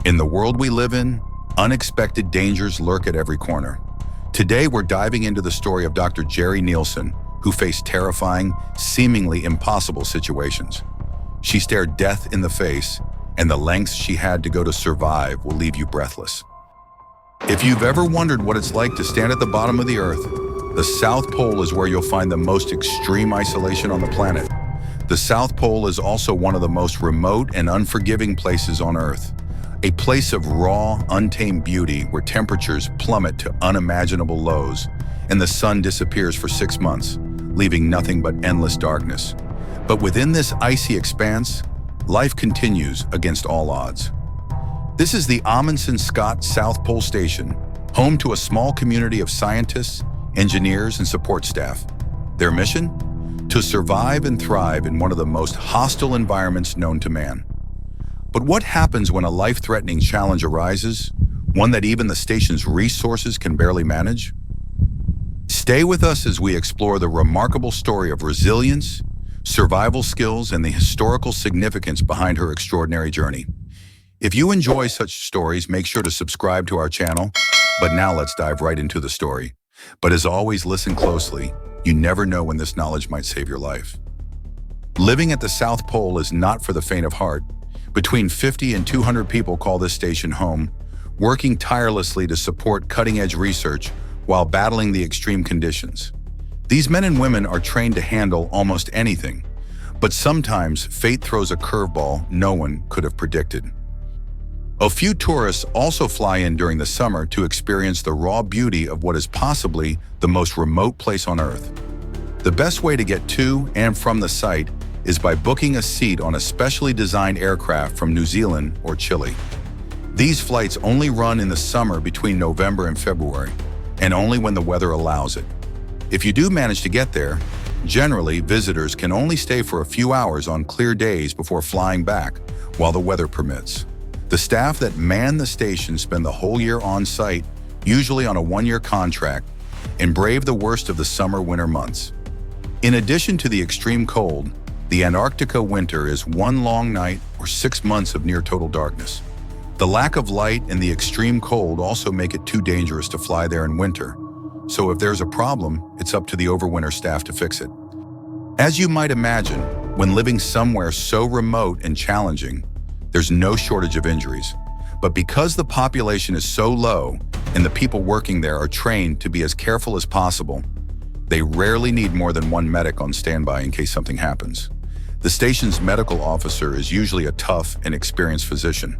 In the world we live in, unexpected dangers lurk at every corner. Today, we're diving into the story of Dr. Jerry Nielsen, who faced terrifying, seemingly impossible situations. She stared death in the face, and the lengths she had to go to survive will leave you breathless. If you've ever wondered what it's like to stand at the bottom of the Earth, the South Pole is where you'll find the most extreme isolation on the planet. The South Pole is also one of the most remote and unforgiving places on Earth. A place of raw, untamed beauty where temperatures plummet to unimaginable lows and the sun disappears for 6 months, leaving nothing but endless darkness. But within this icy expanse, life continues against all odds. This is the Amundsen-Scott South Pole Station, home to a small community of scientists, engineers, and support staff. Their mission? To survive and thrive in one of the most hostile environments known to man. But what happens when a life-threatening challenge arises, one that even the station's resources can barely manage? Stay with us as we explore the remarkable story of resilience, survival skills, and the historical significance behind her extraordinary journey. If you enjoy such stories, make sure to subscribe to our channel. But now let's dive right into the story. But as always, listen closely. You never know when this knowledge might save your life. Living at the South Pole is not for the faint of heart. Between 50 and 200 people call this station home, working tirelessly to support cutting-edge research while battling the extreme conditions. These men and women are trained to handle almost anything, but sometimes fate throws a curveball no one could have predicted. A few tourists also fly in during the summer to experience the raw beauty of what is possibly the most remote place on Earth. The best way to get to and from the site is by booking a seat on a specially designed aircraft from New Zealand or Chile. These flights only run in the summer between November and February, and only when the weather allows it. If you do manage to get there, generally visitors can only stay for a few hours on clear days before flying back while the weather permits. The staff that man the station spend the whole year on site, usually on a 1-year contract, and brave the worst of the summer-winter months. In addition to the extreme cold, the Antarctica winter is 1 long night or 6 months of near-total darkness. The lack of light and the extreme cold also make it too dangerous to fly there in winter. So if there's a problem, it's up to the overwinter staff to fix it. As you might imagine, when living somewhere so remote and challenging, there's no shortage of injuries. But because the population is so low and the people working there are trained to be as careful as possible, they rarely need more than 1 medic on standby in case something happens. The station's medical officer is usually a tough and experienced physician.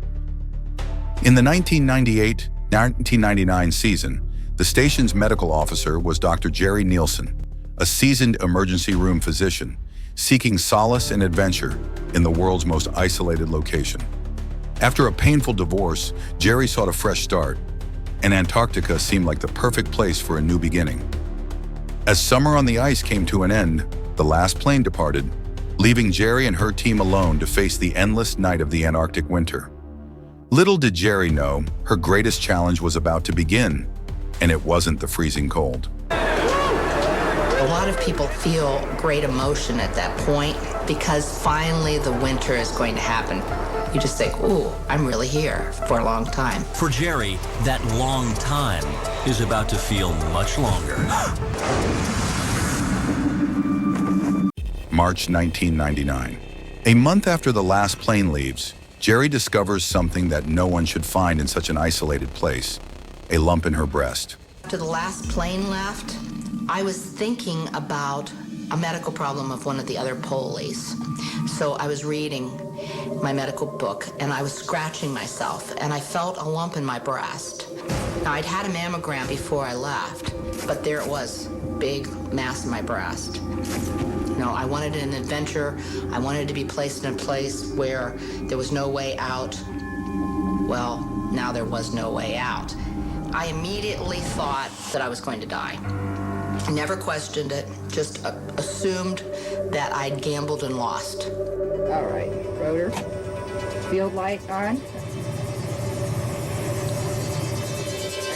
In the 1998-1999 season, the station's medical officer was Dr. Jerry Nielsen, a seasoned emergency room physician, seeking solace and adventure in the world's most isolated location. After a painful divorce, Jerry sought a fresh start, and Antarctica seemed like the perfect place for a new beginning. As summer on the ice came to an end, the last plane departed, leaving Jerry and her team alone to face the endless night of the Antarctic winter. Little did Jerry know, her greatest challenge was about to begin, and it wasn't the freezing cold. A lot of people feel great emotion at that point because finally the winter is going to happen. You just think, ooh, I'm really here for a long time. For Jerry, that long time is about to feel much longer. March 1999. A month after the last plane leaves, Jerry discovers something that no one should find in such an isolated place: a lump in her breast. After the last plane left, I was thinking about a medical problem of one of the other poleys. So I was reading my medical book and I was scratching myself and I felt a lump in my breast. Now I'd had a mammogram before I left, but there it was, big mass in my breast. You know, I wanted an adventure. I wanted to be placed in a place where there was no way out. Well, now there was no way out. I immediately thought that I was going to die. I never questioned it, just assumed that I'd gambled and lost. All right, rotor, field light on.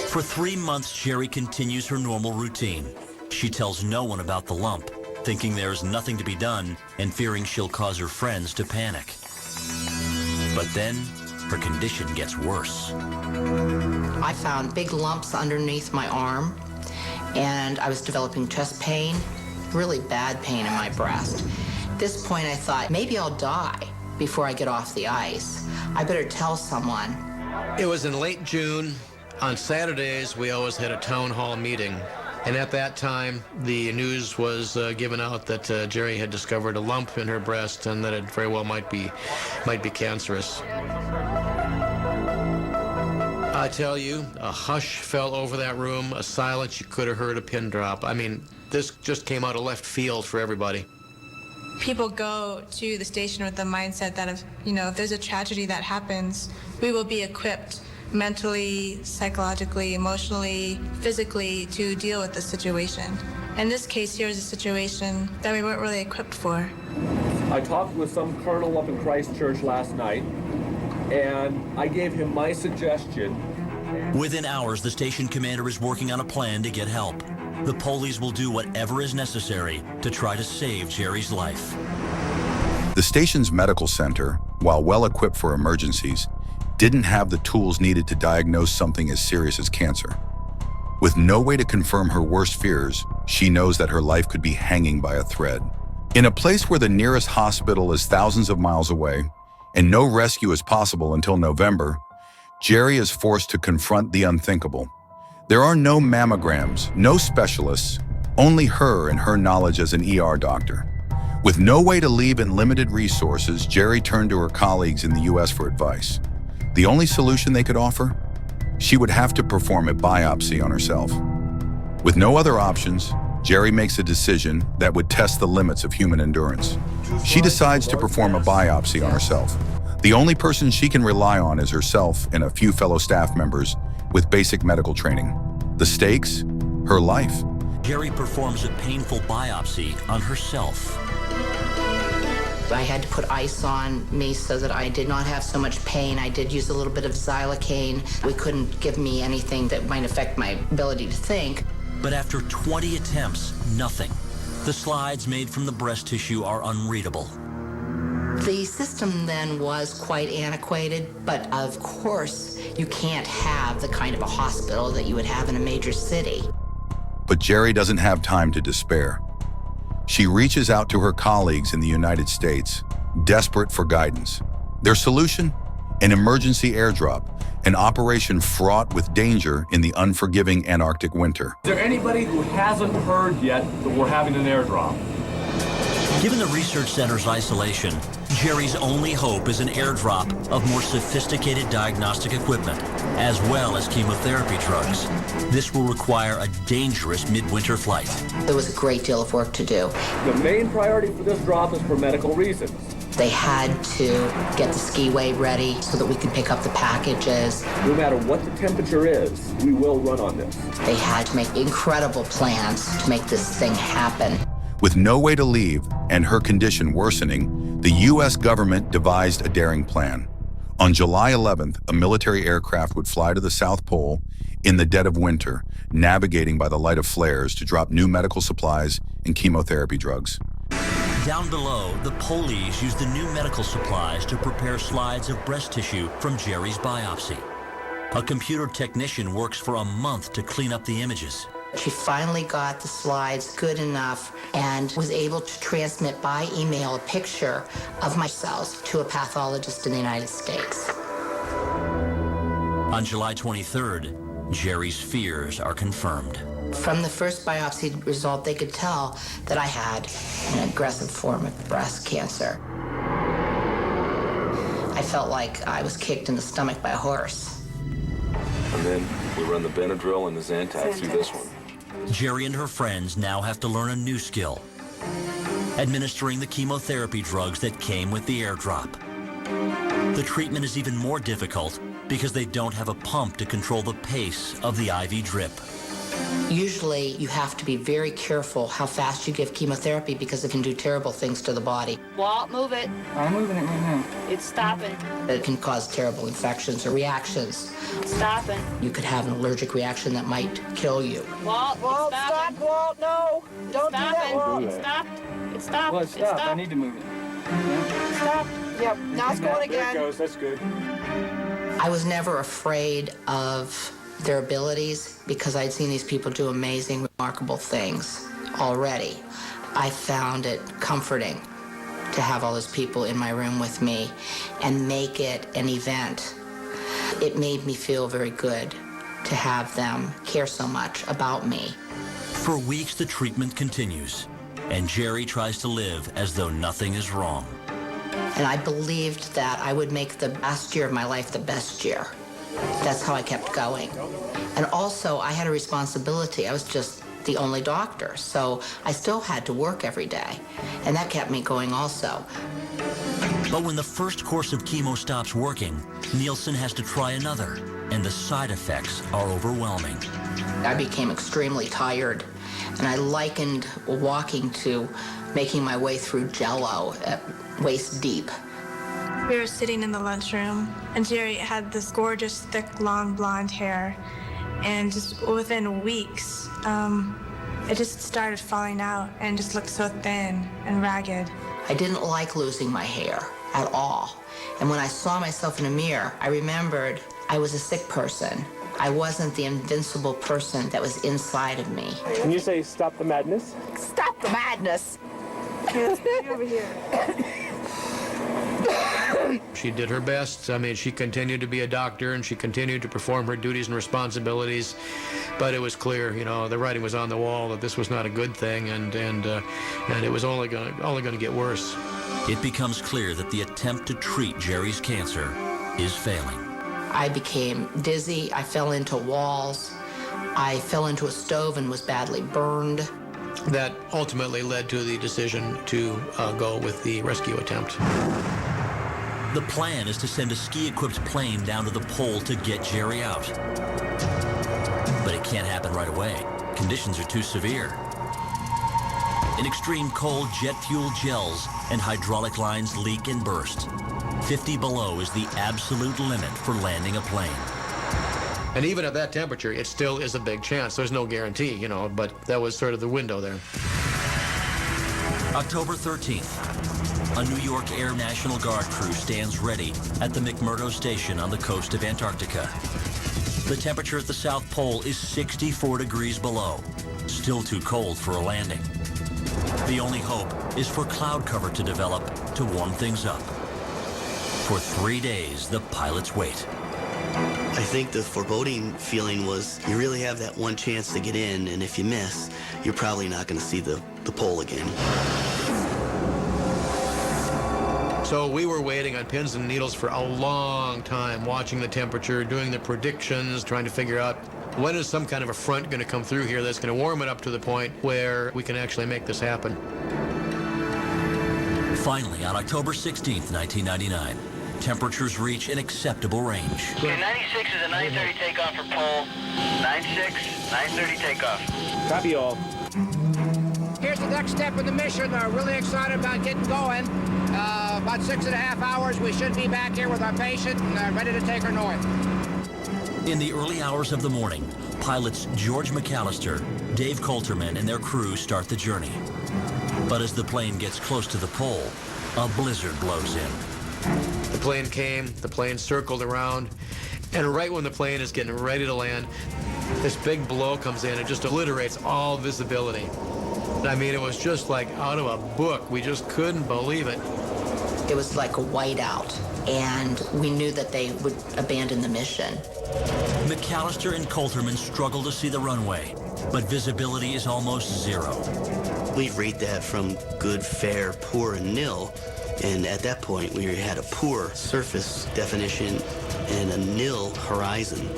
For 3 months, Jerry continues her normal routine. She tells no one about the lump, thinking there's nothing to be done and fearing she'll cause her friends to panic. But then, her condition gets worse. I found big lumps underneath my arm, and I was developing chest pain, really bad pain in my breast. At this point, I thought, maybe I'll die before I get off the ice. I better tell someone. It was in late June. On Saturdays, we always had a town hall meeting. And at that time, the news was given out that Jerry had discovered a lump in her breast and that it very well might be cancerous. I tell you, a hush fell over that room, a silence you could have heard a pin drop. I mean, this just came out of left field for everybody. People go to the station with the mindset that if there's a tragedy that happens, we will be equipped mentally, psychologically, emotionally, physically to deal with the situation. In this case, here's a situation that we weren't really equipped for. I talked with some colonel up in Christchurch last night, and I gave him my suggestion. Within hours, the station commander is working on a plan to get help. The police will do whatever is necessary to try to save Jerry's life. The station's medical center, while well equipped for emergencies, didn't have the tools needed to diagnose something as serious as cancer. With no way to confirm her worst fears, she knows that her life could be hanging by a thread. In a place where the nearest hospital is thousands of miles away and no rescue is possible until November, Jerry is forced to confront the unthinkable. There are no mammograms, no specialists, only her and her knowledge as an ER doctor. With no way to leave and limited resources, Jerry turned to her colleagues in the US for advice. The only solution they could offer? She would have to perform a biopsy on herself. With no other options, Jerry makes a decision that would test the limits of human endurance. She decides to perform a biopsy on herself. The only person she can rely on is herself and a few fellow staff members with basic medical training. The stakes? Her life. Jerry performs a painful biopsy on herself. I had to put ice on me so that I did not have so much pain. I did use a little bit of 𝐒𝐴𝐿ocaine. We couldn't give me anything that might affect my ability to think. But after 20 attempts, nothing. The slides made from the breast tissue are unreadable. The system then was quite antiquated, but of course you can't have the kind of a hospital that you would have in a major city. But Jerry doesn't have time to despair. She reaches out to her colleagues in the United States, desperate for guidance. Their solution? An emergency airdrop, an operation fraught with danger in the unforgiving Antarctic winter. Is there anybody who hasn't heard yet that we're having an airdrop? Given the research center's isolation, Jerry's only hope is an airdrop of more sophisticated diagnostic equipment, as well as chemotherapy drugs. This will require a dangerous midwinter flight. There was a great deal of work to do. The main priority for this drop is for medical reasons. They had to get the skiway ready so that we could pick up the packages. No matter what the temperature is, we will run on this. They had to make incredible plans to make this thing happen. With no way to leave and her condition worsening, the U.S. government devised a daring plan. On July 11th, a military aircraft would fly to the South Pole in the dead of winter, navigating by the light of flares to drop new medical supplies and chemotherapy drugs. Down below, the police used the new medical supplies to prepare slides of breast tissue from Jerry's biopsy. A computer technician works for a month to clean up the images. She finally got the slides good enough and was able to transmit by email a picture of my cells to a pathologist in the United States. On July 23rd, Jerry's fears are confirmed. From the first biopsy result, they could tell that I had an aggressive form of breast cancer. I felt like I was kicked in the stomach by a horse. And then we run the Benadryl and the Zantac through this one. Jerry and her friends now have to learn a new skill, administering the chemotherapy drugs that came with the airdrop. The treatment is even more difficult because they don't have a pump to control the pace of the IV drip. Usually, you have to be very careful how fast you give chemotherapy because it can do terrible things to the body. Walt, move it. I'm moving it right now. It's stopping. It can cause terrible infections or reactions. It's stopping. You could have an allergic reaction that might kill you. Walt, Walt, it's stopping. stop, Walt, no. Don't do that, Walt. It stopped. It stopped. Well, it stopped. I need to move it. Stop. Yep, now it's going again. There it goes, that's good. I was never afraid of their abilities because I'd seen these people do amazing, remarkable things already. I found it comforting to have all those people in my room with me and make it an event. It made me feel very good to have them care so much about me. For weeks, the treatment continues, and Jerry tries to live as though nothing is wrong. And I believed that I would make the last year of my life the best year. That's how I kept going. And also, I had a responsibility. I was just the only doctor, so I still had to work every day. And that kept me going also. But when the first course of chemo stops working, Nielsen has to try another, and the side effects are overwhelming. I became extremely tired, and I likened walking to making my way through Jell-O at waist deep. We were sitting in the lunchroom, and Jerry had this gorgeous, thick, long blonde hair. And just within weeks, it just started falling out and just looked so thin and ragged. I didn't like losing my hair at all. And when I saw myself in a mirror, I remembered I was a sick person. I wasn't the invincible person that was inside of me. Can you say, "Stop the madness"? Stop the madness. Over here. She did her best. I mean, she continued to be a doctor, and she continued to perform her duties and responsibilities. But it was clear, you know, the writing was on the wall that this was not a good thing, and it was only gonna get worse. It becomes clear that the attempt to treat Jerry's cancer is failing. I became dizzy. I fell into walls. I fell into a stove and was badly burned. That ultimately led to the decision to go with the rescue attempt. The plan is to send a ski-equipped plane down to the pole to get Jerry out. But it can't happen right away. Conditions are too severe. In extreme cold, jet fuel gels and hydraulic lines leak and burst. 50 below is the absolute limit for landing a plane. And even at that temperature, it still is a big chance. There's no guarantee, you know, but that was sort of the window there. October 13th, a New York Air National Guard crew stands ready at the 𝐏𝐚𝐢𝐧𝐟𝐮𝐥 station on the coast of Antarctica. The temperature at the South Pole is 64 degrees below, still too cold for a landing. The only hope is for cloud cover to develop to warm things up. For 3 days, the pilots wait. I think the foreboding feeling was you really have that one chance to get in, and if you miss, you're probably not going to see the pole again. So we were waiting on pins and needles for a long time, watching the temperature, doing the predictions, trying to figure out when is some kind of a front going to come through here that's going to warm it up to the point where we can actually make this happen. Finally, on October 16th, 1999, temperatures reach an acceptable range. Okay, 96 is a 9:30 takeoff for pole. 96, 9:30 takeoff. Copy all. Here's the next step in the mission. We're really excited about getting going. About 6.5 hours, we should be back here with our patient and ready to take her north. In the early hours of the morning, pilots George McAllister, Dave Coulterman, and their crew start the journey. But as the plane gets close to the pole, a blizzard blows in. The plane came, the plane circled around, and right when the plane is getting ready to land, this big blow comes in and just obliterates all visibility. I mean, it was just like out of a book. We just couldn't believe it. It was like a whiteout, and we knew that they would abandon the mission. McAllister and Coulterman struggle to see the runway, but visibility is almost zero. We rate that from good, fair, poor, and nil. And at that point, we had a poor surface definition and a nil horizon.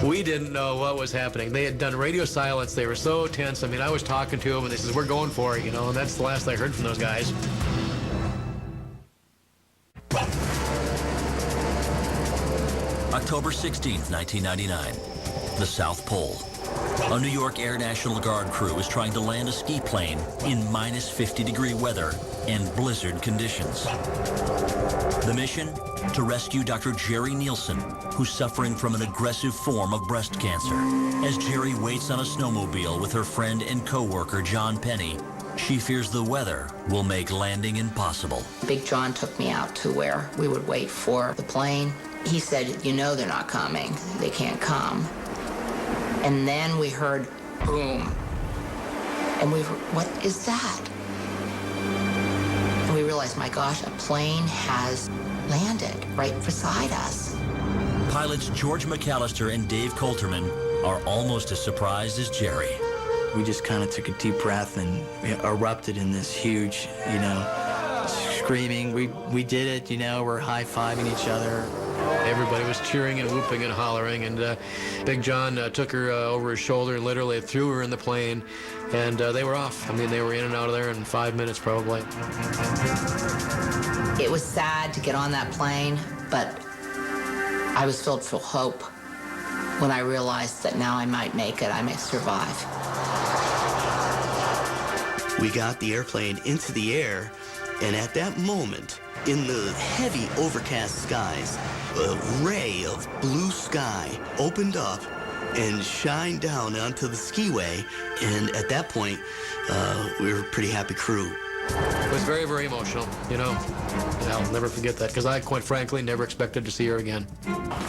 We didn't know what was happening. They had done radio silence. They were so tense. I mean, I was talking to them, and they said, "We're going for it," you know, and that's the last I heard from those guys. October 16th, 1999, the South Pole. A New York Air National Guard crew is trying to land a ski plane in minus 50-degree weather and blizzard conditions. The mission? To rescue Dr. Jerry Nielsen, who's suffering from an aggressive form of breast cancer. As Jerry waits on a snowmobile with her friend and co-worker John Penny, she fears the weather will make landing impossible. Big John took me out to where we would wait for the plane. he said, you know they're not coming. They can't come. And then we heard boom. And we were, what is that? And we realized, my gosh, a plane has landed right beside us. Pilots George McAllister and Dave Coulterman are almost as surprised as Jerry. We just kind of took a deep breath and erupted in this huge, screaming. We did it, we're high-fiving each other. Everybody was cheering and whooping and hollering, and Big John took her over his shoulder and literally threw her in the plane, and they were off. I mean, they were in and out of there in 5 minutes probably. It was sad to get on that plane, but I was filled with hope when I realized that now I might make it, I may survive. We got the airplane into the air, and at that moment, in the heavy overcast skies, a ray of blue sky opened up and shined down onto the skiway, and at that point, we were a pretty happy crew. It was very, very emotional, I'll never forget that, because I, quite frankly, never expected to see her again.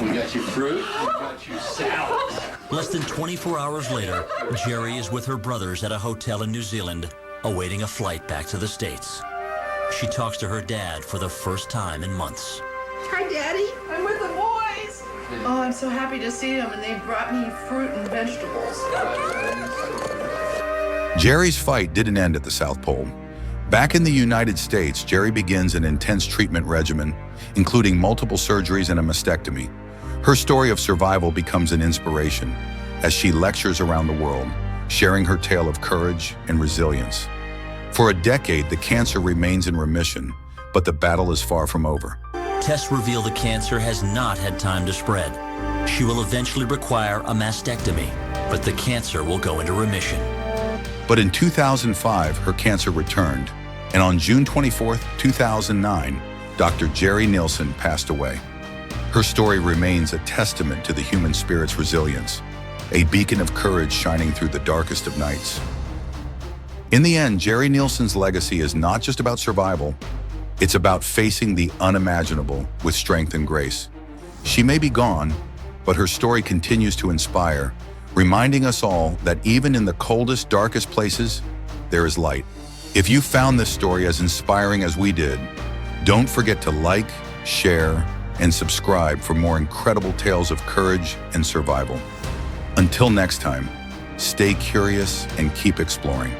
We got you fruit, we got you salad. Less than 24 hours later, Jerry is with her brothers at a hotel in New Zealand, awaiting a flight back to the States. She talks to her dad for the first time in months. Hi, Daddy. I'm with the boys. Oh, I'm so happy to see them, and they brought me fruit and vegetables. Jerry's fight didn't end at the South Pole. Back in the United States, Jerry begins an intense treatment regimen, including multiple surgeries and a mastectomy. Her story of survival becomes an inspiration as she lectures around the world, sharing her tale of courage and resilience. For a decade, the cancer remains in remission, but the battle is far from over. Tests reveal the cancer has not had time to spread. She will eventually require a mastectomy, but the cancer will go into remission. But in 2005, her cancer returned, and on June 24, 2009, Dr. Jerry Nielsen passed away. Her story remains a testament to the human spirit's resilience, a beacon of courage shining through the darkest of nights. In the end, Jerry Nielsen's legacy is not just about survival, it's about facing the unimaginable with strength and grace. She may be gone, but her story continues to inspire, reminding us all that even in the coldest, darkest places, there is light. If you found this story as inspiring as we did, don't forget to like, share, and subscribe for more incredible tales of courage and survival. Until next time, stay curious and keep exploring.